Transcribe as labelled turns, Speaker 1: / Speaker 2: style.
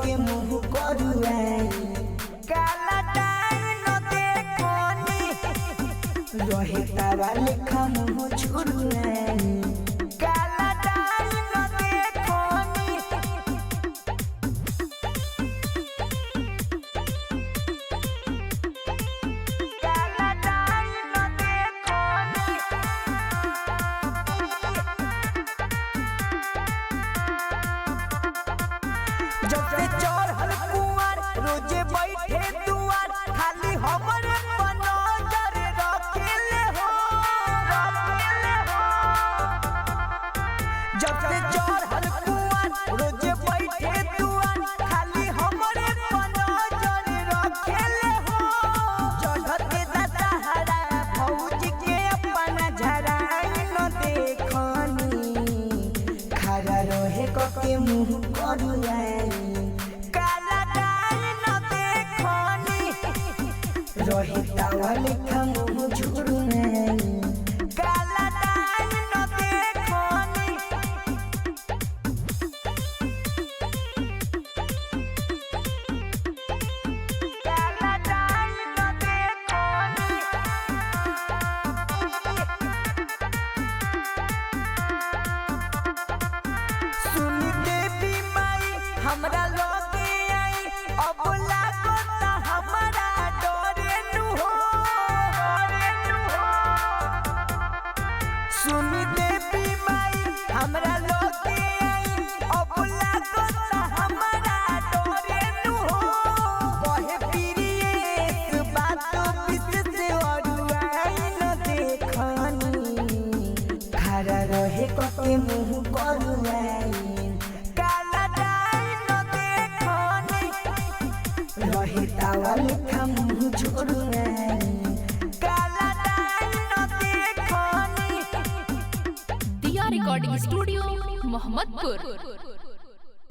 Speaker 1: के मुँह करुआई काला डाइन देखनी रहे तारा लेखा मुँह छुरुआई काला डाइन देखनी काला डाइन देखनी जब से चढ़ल कुआर रोजे बैठे दुआर खाली हमरे पर नजर रखेले हो जब से चढ़ल कुआर रोजे बैठे दुआर खाली हमरे पर नजर रखेले हो चढ़ते दशहरा भौजी के अपना झराई न देखनी खड़ा रहे के मुँह करुआई काला डाइन देखनी रहे तावा लेखा मुँह झुरुआई काला डाइन देखनी काला डाइन देखनी सुनी देवी माई हमरा लगे आई अब लागता हमरा डरे नु हो सुनी देवी माई हमरा लगे आई अब लागता हमरा डरे नु हो कहे प्रिय बात विशेष से अरुआई न देखनी खड़ा रहे के मुँह करुआई काला डाइन देखनी रहे तावा लेखा मुँह झुरुआई काला डाइन देखनी
Speaker 2: दिया रिकॉर्डिंग स्टूडियो मोहम्मदपुर।